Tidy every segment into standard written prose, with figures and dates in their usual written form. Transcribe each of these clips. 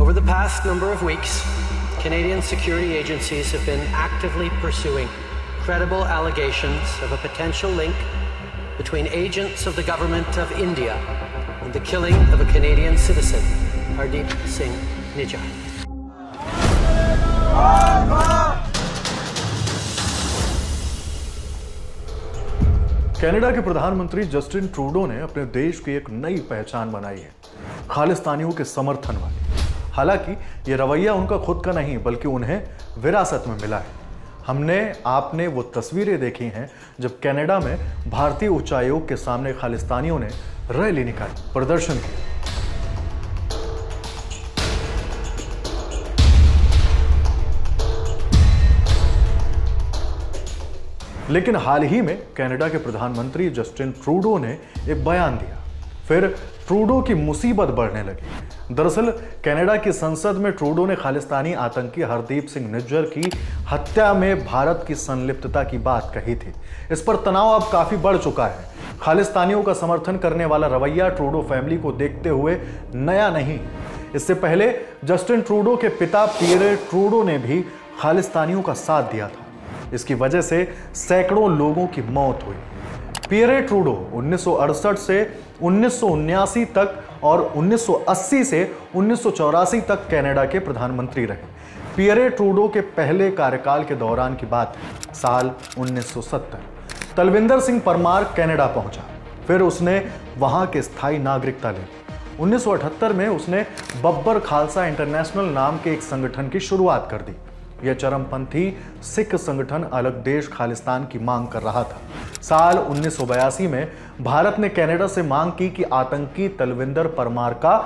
Over the past number of weeks, Canadian security agencies have been actively pursuing credible allegations of a potential link between agents of the government of India and the killing of a Canadian citizen, Hardeep Singh Nijjar. Canada के प्रधानमंत्री Justin Trudeau ने अपने देश की एक नई पहचान बनाई है, खालिस्तानियों के समर्थन वाली। हालांकि ये रवैया उनका खुद का नहीं बल्कि उन्हें विरासत में मिला है। आपने वो तस्वीरें देखी हैं जब कनाडा में भारतीय उच्चायोग के सामने खालिस्तानियों ने रैली निकाली, प्रदर्शन किया। लेकिन हाल ही में कनाडा के प्रधानमंत्री जस्टिन ट्रूडो ने एक बयान दिया, फिर ट्रूडो की मुसीबत बढ़ने लगी। दरअसल कनाडा की संसद में ट्रूडो ने खालिस्तानी आतंकी हरदीप सिंह निज्जर की हत्या में भारत की संलिप्तता की बात कही थी। इस पर तनाव अब काफी बढ़ चुका है। खालिस्तानियों का समर्थन करने वाला रवैया ट्रूडो फैमिली को देखते हुए नया नहीं। इससे पहले जस्टिन ट्रूडो के पिता पियरे ट्रूडो ने भी खालिस्तानियों का साथ दिया था। इसकी वजह से सैकड़ों लोगों की मौत हुई। पियरे ट्रूडो 1968 से 1979 तक और 1980 से 1984 तक कनाडा के प्रधानमंत्री रहे। पियरे ट्रूडो के पहले कार्यकाल के दौरान की बात है, साल 1970। तलविंदर सिंह परमार कनाडा पहुंचा, फिर उसने वहां के स्थायी नागरिकता ली। 1978 में उसने बब्बर खालसा इंटरनेशनल नाम के एक संगठन की शुरुआत कर दी। यह चरमपंथी सिख संगठन अलग देश खालिस्तान की मांग कर रहा था। साल 1982 में भारत ने कनाडा से मांग की कि आतंकी तलविंदर परमार का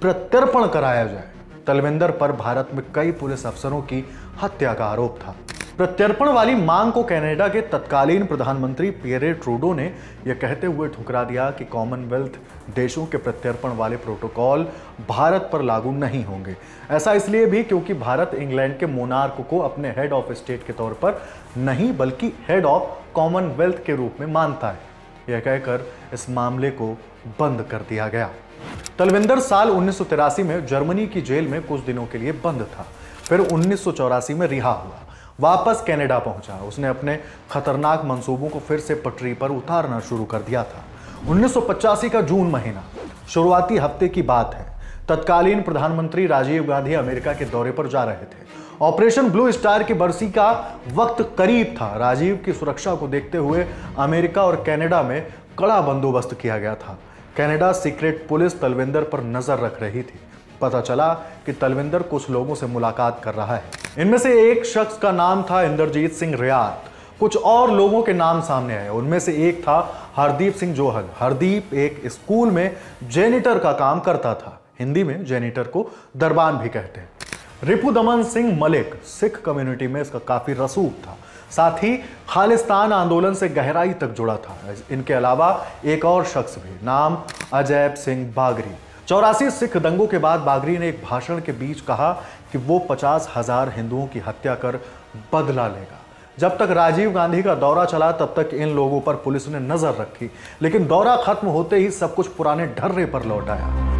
प्रत्यर्पण कराया जाए। तलविंदर पर भारत में कई पुलिस अफसरों की हत्या का आरोप था। प्रत्यर्पण वाली मांग को कनाडा के तत्कालीन प्रधानमंत्री पियरे ट्रूडो ने यह कहते हुए ठुकरा दिया कि कॉमनवेल्थ देशों के प्रत्यर्पण वाले प्रोटोकॉल भारत पर लागू नहीं होंगे। ऐसा इसलिए भी क्योंकि भारत इंग्लैंड के मोनार्क को अपने हेड ऑफ स्टेट के तौर पर नहीं बल्कि हेड ऑफ कॉमनवेल्थ के रूप में मानता है। यह कहकर इस मामले को बंद कर दिया गया। तलविंदर साल 1983 में जर्मनी की जेल में कुछ दिनों के लिए बंद था, फिर 1984 में रिहा हुआ, वापस कनाडा पहुंचा। उसने अपने खतरनाक मंसूबों को फिर से पटरी पर उतारना शुरू कर दिया था। 1985 का जून महीना, शुरुआती हफ्ते की बात है। तत्कालीन प्रधानमंत्री राजीव गांधी अमेरिका के दौरे पर जा रहे थे। ऑपरेशन ब्लू स्टार की बरसी का वक्त करीब था। राजीव की सुरक्षा को देखते हुए अमेरिका और कनाडा में कड़ा बंदोबस्त किया गया था। कनाडा सीक्रेट पुलिस तलविंदर पर नजर रख रही थी। पता चला कि तलविंदर कुछ लोगों से मुलाकात कर रहा है। इनमें से एक शख्स का नाम था इंद्रजीत सिंह रियात। कुछ और लोगों के नाम सामने आए। उनमें से एक था हरदीप सिंह जोहल। हरदीप एक स्कूल में जेनिटर का काम करता था। हिंदी में जेनिटर को दरबान भी कहते हैं। रिपु दमन सिंह मलिक सिख कम्युनिटी में इसका काफी रसूख था, साथ ही खालिस्तान आंदोलन से गहराई तक जुड़ा था। इनके अलावा एक और शख्स भी, नाम अजैब सिंह बागरी। 84 सिख दंगों के बाद बागरी ने एक भाषण के बीच कहा कि वो 50,000 हिंदुओं की हत्या कर बदला लेगा। जब तक राजीव गांधी का दौरा चला तब तक इन लोगों पर पुलिस ने नजर रखी, लेकिन दौरा खत्म होते ही सब कुछ पुराने ढर्रे पर लौट आया।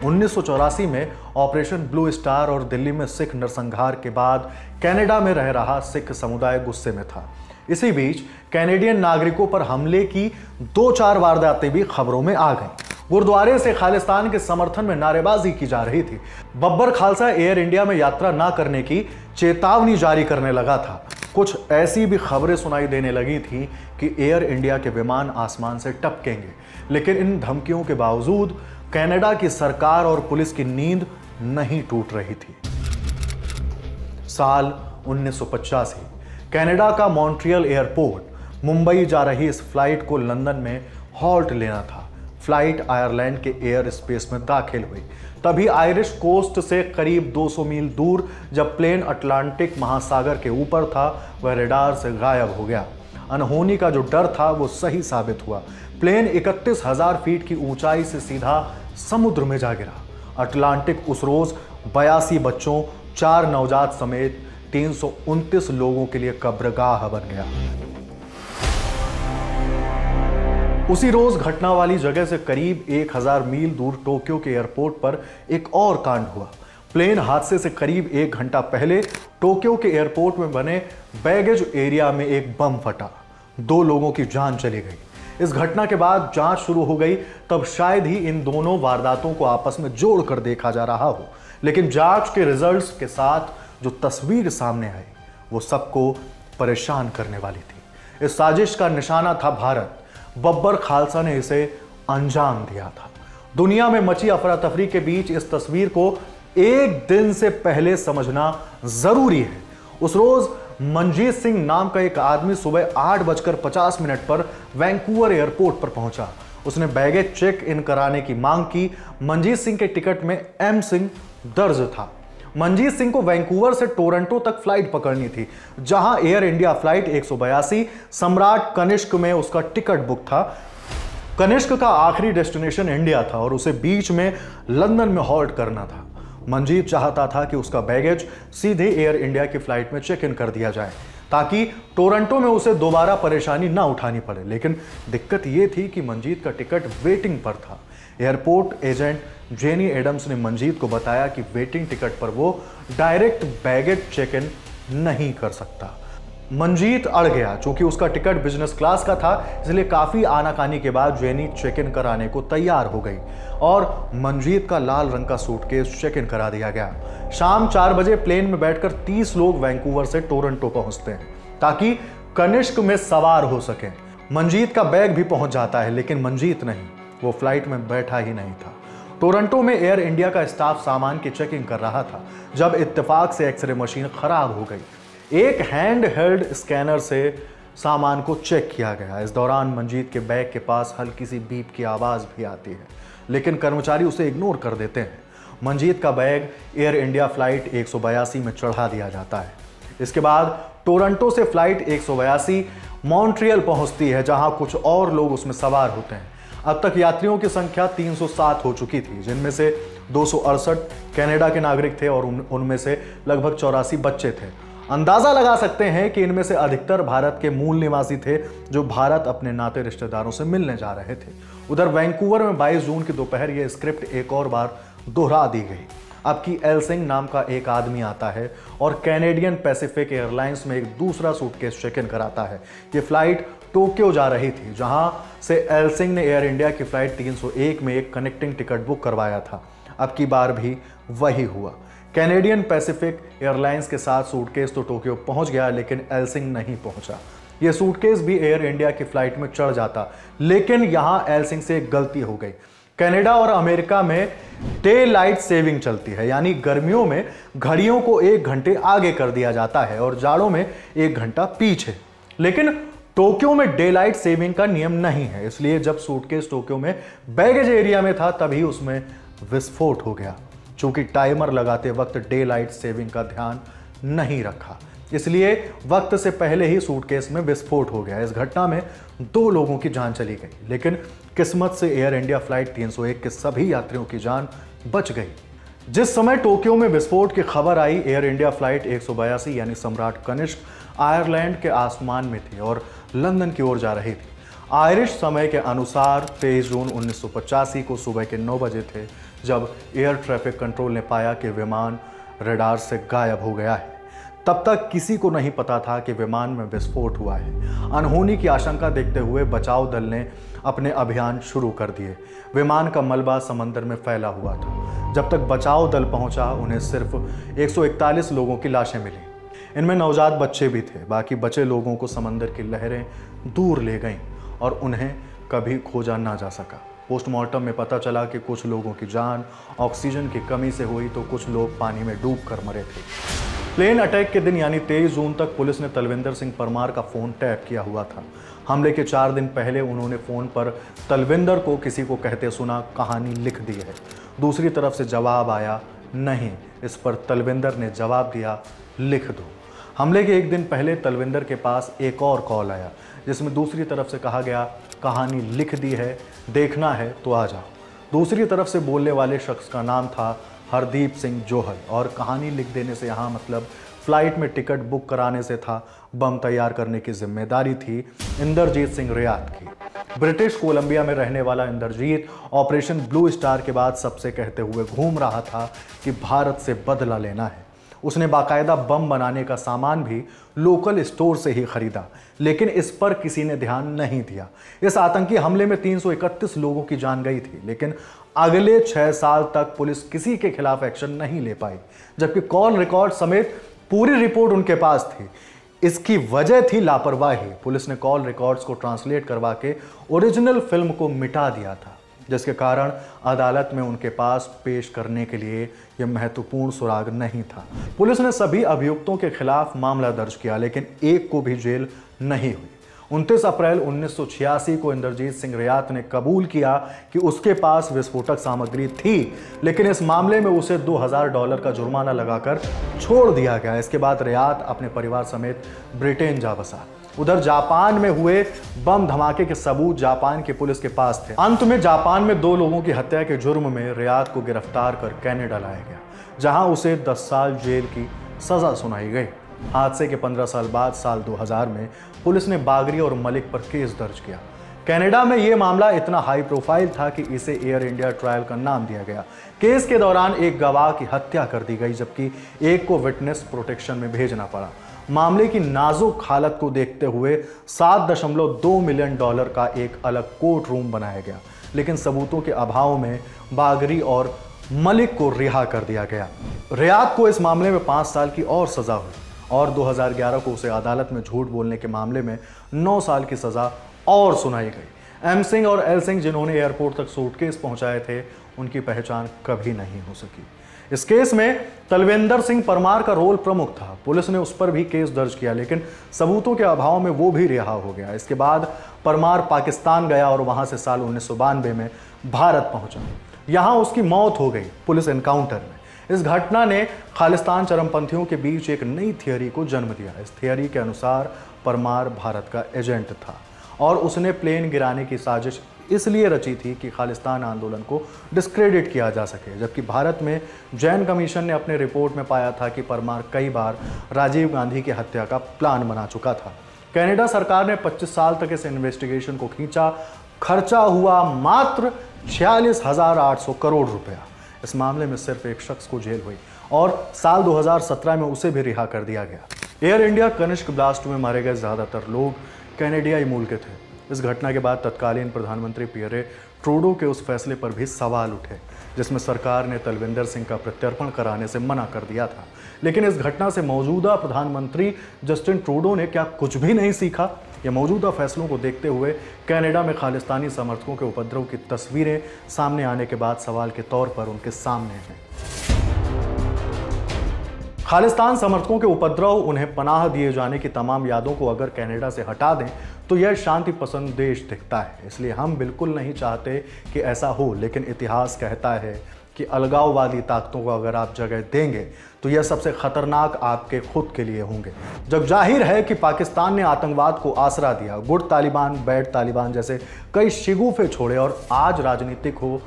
1984 में ऑपरेशन ब्लू स्टार और दिल्ली में सिख नरसंहार के बाद कनाडा में रह रहा सिख समुदाय गुस्से में था। इसी बीच कैनेडियन नागरिकों पर हमले की 2-4 वारदातें भी खबरों में आ गईं। गुरुद्वारे से खालिस्तान के समर्थन में नारेबाजी की जा रही थी। बब्बर खालसा एयर इंडिया में यात्रा ना करने की चेतावनी जारी करने लगा था। कुछ ऐसी भी खबरें सुनाई देने लगी थी कि एयर इंडिया के विमान आसमान से टपकेंगे। लेकिन इन धमकियों के बावजूद कनाडा की सरकार और पुलिस की नींद नहीं टूट रही थी। साल 1985, कनाडा का मॉन्ट्रियल एयरपोर्ट, मुंबई जा रही इस फ्लाइट को लंदन में हॉल्ट लेना था। फ्लाइट आयरलैंड के एयर स्पेस में दाखिल हुई। तभी आयरिश कोस्ट से करीब 200 मील दूर जब प्लेन अटलांटिक महासागर के ऊपर था, वह रडार से गायब हो गया। अनहोनी का जो डर था वो सही साबित हुआ। प्लेन 31,000 फीट की ऊंचाई से सीधा समुद्र में जा गिरा। अटलांटिक उस रोज 82 बच्चों, 4 नवजात समेत 329 लोगों के लिए कब्रगाह बन गया। उसी रोज घटना वाली जगह से करीब 1000 मील दूर टोक्यो के एयरपोर्ट पर एक और कांड हुआ। प्लेन हादसे से करीब 1 घंटा पहले टोक्यो के एयरपोर्ट में बने बैगेज एरिया में एक बम फटा, 2 लोगों की जान चली गई। इस घटना के बाद जांच शुरू हो गई, तब शायद ही इन दोनों वारदातों को आपस में जोड़कर देखा जा रहा हो, लेकिन जांच के रिजल्ट्स के साथ जो तस्वीर सामने आई वो सबको परेशान करने वाली थी। इस साजिश का निशाना था भारत। बब्बर खालसा ने इसे अंजाम दिया था। दुनिया में मची अफरा तफरी के बीच इस तस्वीर को एक दिन से पहले समझना जरूरी है। उस रोज मनजीत सिंह नाम का एक आदमी सुबह 8:50 पर वैंकूवर एयरपोर्ट पर पहुंचा। उसने बैगेज चेक इन कराने की मांग की। मनजीत सिंह के टिकट में एम सिंह दर्ज था। मनजीत सिंह को वैंकूवर से टोरंटो तक फ्लाइट पकड़नी थी, जहां एयर इंडिया फ्लाइट 182 सम्राट कनिष्क में उसका टिकट बुक था। कनिष्क का आखिरी डेस्टिनेशन इंडिया था और उसे बीच में लंदन में हॉल्ट करना था। मनजीत चाहता था कि उसका बैगेज सीधे एयर इंडिया की फ्लाइट में चेक इन कर दिया जाए, ताकि टोरंटो में उसे दोबारा परेशानी ना उठानी पड़े। लेकिन दिक्कत यह थी कि मनजीत का टिकट वेटिंग पर था। एयरपोर्ट एजेंट जेनी एडम्स ने मनजीत को बताया कि वेटिंग टिकट पर वो डायरेक्ट बैगेज चेक इन नहीं कर सकता। मनजीत अड़ गया। चूंकि उसका टिकट बिजनेस क्लास का था, इसलिए काफी आनाकानी के बाद जेनी चेक इन कराने को तैयार हो गई और मनजीत का लाल रंग का सूटकेस चेक इन करा दिया गया। शाम 4 बजे प्लेन में बैठकर 30 लोग वैंकूवर से टोरंटो पहुंचते हैं ताकि कनिष्क में सवार हो सके। मनजीत का बैग भी पहुंच जाता है, लेकिन मनजीत नहीं, वो फ्लाइट में बैठा ही नहीं था। टोरंटो में एयर इंडिया का स्टाफ सामान की चेकिंग कर रहा था जब इत्तेफाक से एक्सरे मशीन खराब हो गई। एक हैंड हेल्ड स्कैनर से सामान को चेक किया गया। इस दौरान मनजीत के बैग के पास हल्की सी बीप की आवाज भी आती है, लेकिन कर्मचारी उसे इग्नोर कर देते हैं। मनजीत का बैग एयर इंडिया फ्लाइट 182 में चढ़ा दिया जाता है। इसके बाद टोरंटो से फ्लाइट 182 मॉन्ट्रियल पहुंचती है, जहां कुछ और लोग उसमें सवार होते हैं। अब तक यात्रियों की संख्या 307 हो चुकी थी, जिनमें से 268 कनाडा के नागरिक थे और उनमें से लगभग 84 बच्चे थे। अंदाजा लगा सकते हैं कि इनमें से अधिकतर भारत के मूल निवासी थे, जो भारत अपने नाते रिश्तेदारों से मिलने जा रहे थे। उधर वैंकूवर में 22 जून की दोपहर यह स्क्रिप्ट एक और बार दोहरा दी गई। अब की एल सिंह नाम का एक आदमी आता है और कैनेडियन पैसिफिक एयरलाइंस में एक दूसरा सूटकेस चेक इन कराता है। ये फ्लाइट टोक्यो जा रही थी, जहां से एल सिंह ने एयर इंडिया की फ्लाइट 301 में एक कनेक्टिंग टिकट बुक करवाया था। अब की बार भी वही हुआ। कैनेडियन पैसिफिक एयरलाइंस के साथ सूटकेस तो टोक्यो पहुंच गया, लेकिन एल सिंह नहीं पहुंचा। यह सूटकेस भी एयर इंडिया की फ्लाइट में चढ़ जाता, लेकिन यहां एल सिंह से एक गलती हो गई। कनाडा और अमेरिका में डे लाइट सेविंग चलती है, यानी गर्मियों में घड़ियों को 1 घंटे आगे कर दिया जाता है और जाड़ों में 1 घंटा पीछे। लेकिन टोक्यो में डे लाइट सेविंग का नियम नहीं है, इसलिए जब सूटकेस टोक्यो में बैगेज एरिया में था तभी उसमें विस्फोट हो गया। चूंकि टाइमर लगाते वक्त डे लाइट सेविंग का ध्यान नहीं रखा, इसलिए वक्त से पहले ही सूटकेस में विस्फोट हो गया। इस घटना में 2 लोगों की जान चली गई, लेकिन किस्मत से एयर इंडिया फ्लाइट 301 के सभी यात्रियों की जान बच गई। जिस समय टोक्यो में विस्फोट की खबर आई, एयर इंडिया फ्लाइट 182 यानी सम्राट कनिष्क आयरलैंड के आसमान में थी और लंदन की ओर जा रही थी। आयरिश समय के अनुसार 23 जून 1985 को सुबह के 9 बजे थे, जब एयर ट्रैफिक कंट्रोल ने पाया कि विमान रडार से गायब हो गया है। तब तक किसी को नहीं पता था कि विमान में विस्फोट हुआ है। अनहोनी की आशंका देखते हुए बचाव दल ने अपने अभियान शुरू कर दिए। विमान का मलबा समंदर में फैला हुआ था। जब तक बचाव दल पहुंचा, उन्हें सिर्फ 141 लोगों की लाशें मिली। इनमें नवजात बच्चे भी थे। बाकी बचे लोगों को समंदर की लहरें दूर ले गईं और उन्हें कभी खोजा ना जा सका। पोस्टमार्टम में पता चला कि कुछ लोगों की जान ऑक्सीजन की कमी से हुई, तो कुछ लोग पानी में डूबकर मरे थे। प्लेन अटैक के दिन यानी 23 जून तक पुलिस ने तलविंदर सिंह परमार का फोन टैप किया हुआ था। हमले के 4 दिन पहले उन्होंने फोन पर तलविंदर को किसी को कहते सुना, कहानी लिख दी है। दूसरी तरफ से जवाब आया नहीं। इस पर तलविंदर ने जवाब दिया, लिख दो। हमले के 1 दिन पहले तलविंदर के पास एक और कॉल आया, जिसमें दूसरी तरफ से कहा गया, कहानी लिख दी है, देखना है तो आ जाओ। दूसरी तरफ से बोलने वाले शख्स का नाम था हरदीप सिंह जोहल और कहानी लिख देने से यहाँ मतलब फ्लाइट में टिकट बुक कराने से था, बम तैयार करने की जिम्मेदारी थी इंद्रजीत सिंह रियात की। ब्रिटिश कोलंबिया में रहने वाला इंद्रजीत ऑपरेशन ब्लू स्टार के बाद सबसे कहते हुए घूम रहा था कि भारत से बदला लेना है। उसने बाकायदा बम बनाने का सामान भी लोकल स्टोर से ही खरीदा, लेकिन इस पर किसी ने ध्यान नहीं दिया। इस आतंकी हमले में 331 लोगों की जान गई थी, लेकिन अगले 6 साल तक पुलिस किसी के खिलाफ एक्शन नहीं ले पाई, जबकि कॉल रिकॉर्ड समेत पूरी रिपोर्ट उनके पास थी। इसकी वजह थी लापरवाही। पुलिस ने कॉल रिकॉर्ड्स को ट्रांसलेट करवा के ओरिजिनल फिल्म को मिटा दिया था, जिसके कारण अदालत में उनके पास पेश करने के लिए यह महत्वपूर्ण सुराग नहीं था। पुलिस ने सभी अभियुक्तों के खिलाफ मामला दर्ज किया, लेकिन एक को भी जेल नहीं हुई। 29 अप्रैल 1986 को इंद्रजीत सिंह रियात ने कबूल किया कि उसके पास विस्फोटक सामग्री थी, लेकिन इस मामले में उसे $2000 का जुर्माना लगाकर छोड़ दिया गया। इसके बाद रियात अपने परिवार समेत ब्रिटेन जा बसा। उधर जापान में हुए बम धमाके के सबूत जापान की पुलिस के पास थे। अंत में जापान में 2 लोगों की हत्या के जुर्म में रियात को गिरफ्तार कर कनाडा लाया गया, जहां उसे 10 साल जेल की सजा सुनाई गई। हादसे के 15 साल बाद साल 2000 में पुलिस ने बागरी और मलिक पर केस दर्ज किया। कनाडा में यह मामला इतना हाई प्रोफाइल था कि इसे एयर इंडिया ट्रायल का नाम दिया गया। केस के दौरान एक गवाह की हत्या कर दी गई, जबकि एक को विटनेस प्रोटेक्शन में भेजना पड़ा। मामले की नाजुक हालत को देखते हुए $7.2 मिलियन का एक अलग कोर्ट रूम बनाया गया, लेकिन सबूतों के अभाव में बागरी और मलिक को रिहा कर दिया गया। रियात को इस मामले में 5 साल की और सजा हुई और 2011 को उसे अदालत में झूठ बोलने के मामले में 9 साल की सजा और सुनाई गई। एम सिंह और एल सिंह, जिन्होंने एयरपोर्ट तक सूटकेस पहुंचाए थे, उनकी पहचान कभी नहीं हो सकी। इस केस में तलविंदर सिंह परमार का रोल प्रमुख था। पुलिस ने उस पर भी केस दर्ज किया, लेकिन सबूतों के अभाव में वो भी रिहा हो गया। इसके बाद परमार पाकिस्तान गया और वहां से साल 1992 में भारत पहुंचा। यहां उसकी मौत हो गई पुलिस एनकाउंटर में। इस घटना ने खालिस्तान चरमपंथियों के बीच एक नई थियरी को जन्म दिया। इस थियरी के अनुसार परमार भारत का एजेंट था और उसने प्लेन गिराने की साजिश इसलिए रची थी कि खालिस्तान आंदोलन को डिस्क्रेडिट किया जा सके, जबकि भारत में जैन कमीशन ने अपने रिपोर्ट में पाया था कि परमार कई बार राजीव गांधी की हत्या का प्लान बना चुका था। कनाडा सरकार ने 25 साल तक इस इन्वेस्टिगेशन को खींचा। खर्चा हुआ मात्र 46,800 करोड़ रुपया। इस मामले में सिर्फ एक शख्स को जेल हुई और साल 2017 में उसे भी रिहा कर दिया गया। एयर इंडिया कनिष्क ब्लास्ट में मारे गए ज्यादातर लोग कैनेडियाई मूल के थे। इस घटना के बाद तत्कालीन प्रधानमंत्री पियरे ट्रूडो के उस फैसले पर भी सवाल उठे, जिसमें सरकार ने तलविंदर सिंह का प्रत्यर्पण कराने से मना कर दिया था। लेकिन इस घटना से मौजूदा प्रधानमंत्री जस्टिन ट्रूडो ने क्या कुछ भी नहीं सीखा? ये मौजूदा फैसलों को देखते हुए कनाडा में खालिस्तानी समर्थकों के उपद्रव की तस्वीरें सामने आने के बाद सवाल के तौर पर उनके सामने हैं। खालिस्तान समर्थकों के उपद्रव, उन्हें पनाह दिए जाने की तमाम यादों को अगर कनाडा से हटा दें तो यह शांति पसंद देश दिखता है। इसलिए हम बिल्कुल नहीं चाहते कि ऐसा हो, लेकिन इतिहास कहता है कि अलगाववादी ताकतों को अगर आप जगह देंगे तो यह सबसे खतरनाक आपके खुद के लिए होंगे। जब जाहिर है कि पाकिस्तान ने आतंकवाद को आसरा दिया, गुड तालिबान बैड तालिबान जैसे कई शिगुफे छोड़े और आज राजनीतिक हो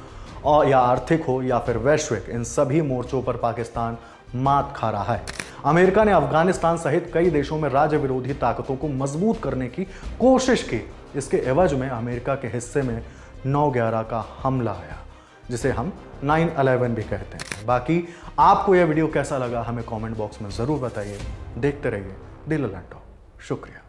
और या आर्थिक हो या फिर वैश्विक, इन सभी मोर्चों पर पाकिस्तान मात खा रहा है। अमेरिका ने अफगानिस्तान सहित कई देशों में राज्य विरोधी ताकतों को मजबूत करने की कोशिश की। इसके एवज में अमेरिका के हिस्से में 9/11 का हमला आया, जिसे हम 9/11 भी कहते हैं। बाकी आपको यह वीडियो कैसा लगा हमें कमेंट बॉक्स में ज़रूर बताइए। देखते रहिए दिल लंटो। शुक्रिया।